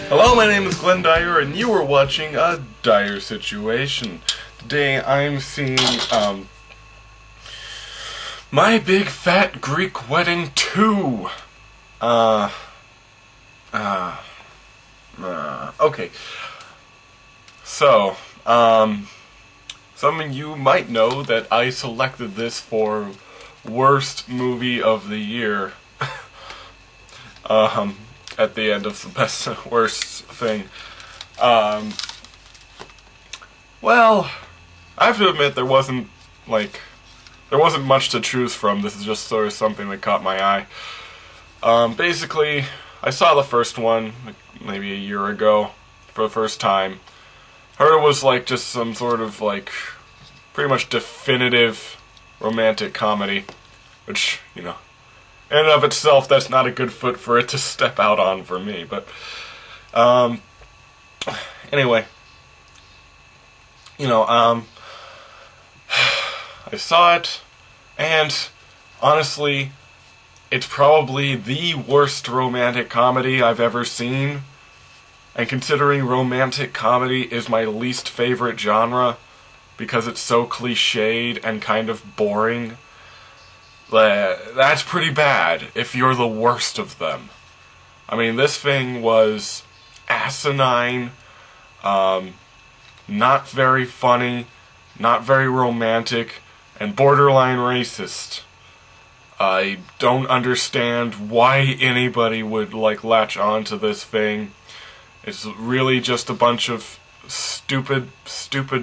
Hello, my name is Glenn Dyer, and you are watching a Dyer-Situation. Today I'm seeing, My Big Fat Greek Wedding 2. Okay. So, some of you might know that I selected this for worst movie of the year. At the end of the best and worst thing. Well, I have to admit there wasn't much to choose from. This is just sort of something that caught my eye. Basically, I saw the first one maybe a year ago for the first time. Heard it was just some sort of pretty much definitive romantic comedy, which, you know, in and of itself, that's not a good foot for it to step out on for me, but, anyway, you know, I saw it, and, honestly, it's probably the worst romantic comedy I've ever seen, and considering romantic comedy is my least favorite genre, because it's so cliched and kind of boring, that's pretty bad if you're the worst of them. I mean, this thing was asinine, not very funny, not very romantic, and borderline racist. I don't understand why anybody would latch on to this thing. It's really just a bunch of stupid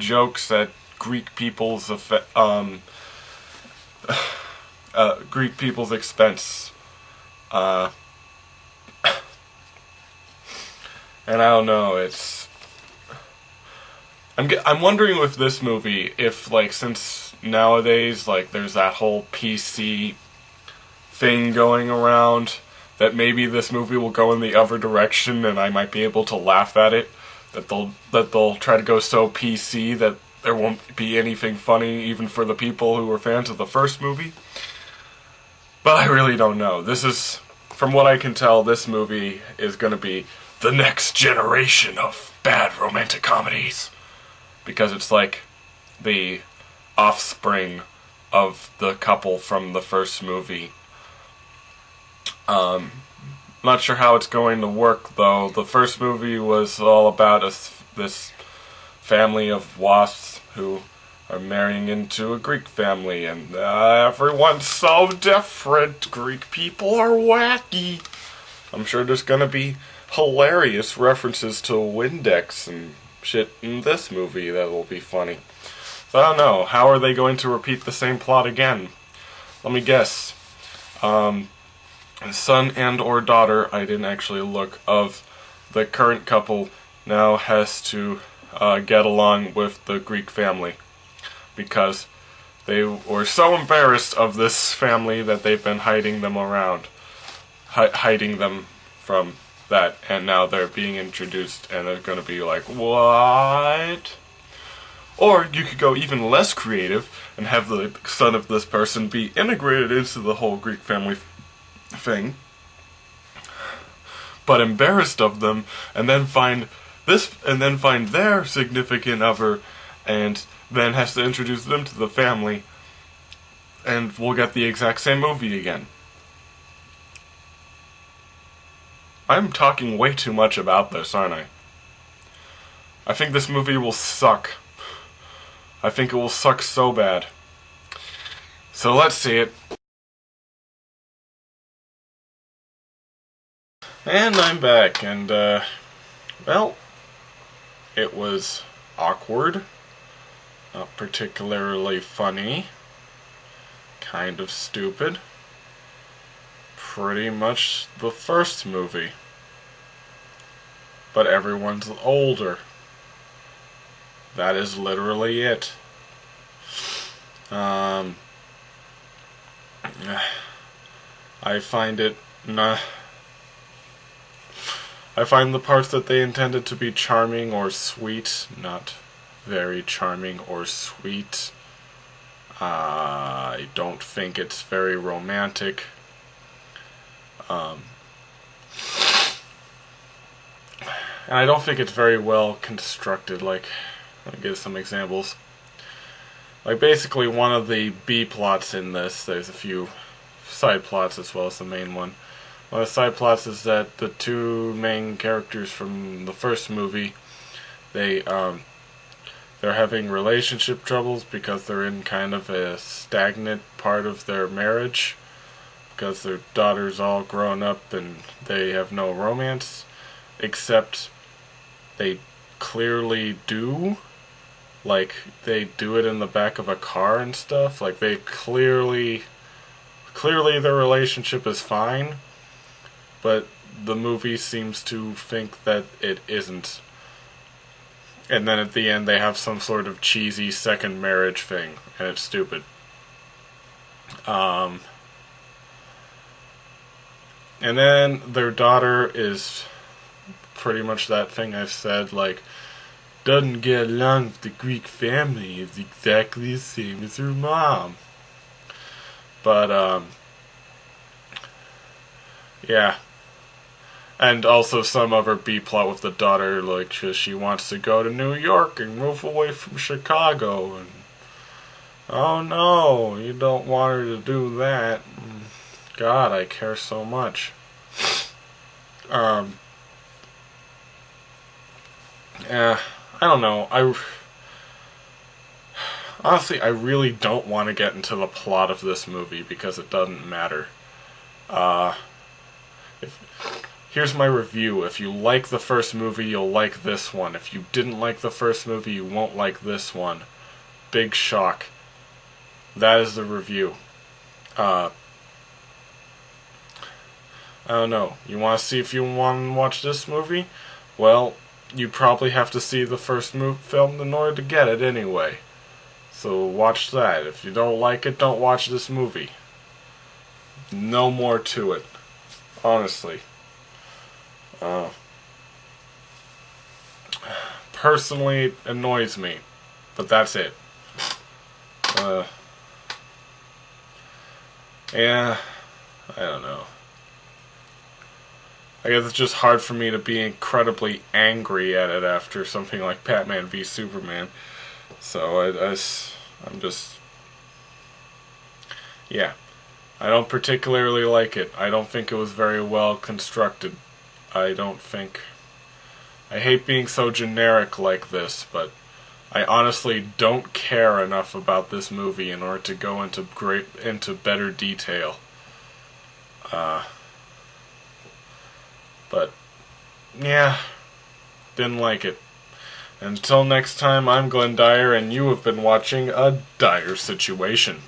jokes at Greek people's expense. And I don't know, I'm wondering with this movie if, since nowadays, there's that whole PC thing going around, that maybe this movie will go in the other direction and I might be able to laugh at it. That they'll try to go so PC that there won't be anything funny even for the people who were fans of the first movie. But I really don't know. From what I can tell, this movie is going to be the next generation of bad romantic comedies. Because it's the offspring of the couple from the first movie. Not sure how it's going to work, though. The first movie was all about this family of wasps who are marrying into a Greek family, and everyone's so different. Greek people are wacky. I'm sure there's gonna be hilarious references to Windex and shit in this movie that will be funny. So I don't know, how are they going to repeat the same plot again? Let me guess. Son and or daughter, I didn't actually look, of the current couple now has to get along with the Greek family. Because they were so embarrassed of this family that they've been hiding them around. Hiding them from that, and now they're being introduced, and they're gonna be like, what? Or you could go even less creative, and have the son of this person be integrated into the whole Greek family thing, but embarrassed of them, and then find their significant other, and then has to introduce them to the family, and we'll get the exact same movie again. I'm talking way too much about this, aren't I? I think this movie will suck. I think it will suck so bad. So let's see it. And I'm back, and, well, it was awkward. Not particularly funny. Kind of stupid. Pretty much the first movie. But everyone's older. That is literally it. I find the parts that they intended to be charming or sweet not very charming or sweet. I don't think it's very romantic. And I don't think it's very well constructed. Like, let me give some examples. Like, basically, one of the B plots in this, there's a few side plots as well as the main one. One of the side plots is that the two main characters from the first movie, they're having relationship troubles because they're in kind of a stagnant part of their marriage, because their daughter's all grown up and they have no romance, except they clearly do. Like, they do it in the back of a car and stuff. Like, they clearly their relationship is fine, but the movie seems to think that it isn't. And then at the end they have some sort of cheesy second marriage thing, and it's stupid. And then their daughter is pretty much that thing I've said, like, doesn't get along with the Greek family. It's exactly the same as her mom. But, yeah. And also some other B-plot with the daughter, like, she wants to go to New York and move away from Chicago. And, oh no, you don't want her to do that. God, I care so much. Yeah, I don't know. Honestly, I really don't want to get into the plot of this movie because it doesn't matter. Here's my review. If you like the first movie, you'll like this one. If you didn't like the first movie, you won't like this one. Big shock. That is the review. I don't know. You want to see if you want to watch this movie? Well, you probably have to see the first film in order to get it anyway. So watch that. If you don't like it, don't watch this movie. No more to it. Honestly. Personally, it annoys me. But that's it. Yeah, I don't know. I guess it's just hard for me to be incredibly angry at it after something like Batman v Superman. So I'm just... Yeah. I don't particularly like it. I don't think it was very well constructed. I hate being so generic like this, but I honestly don't care enough about this movie in order to go into better detail. But yeah, didn't like it. Until next time, I'm Glenn Dyer, and you have been watching A Dire Situation.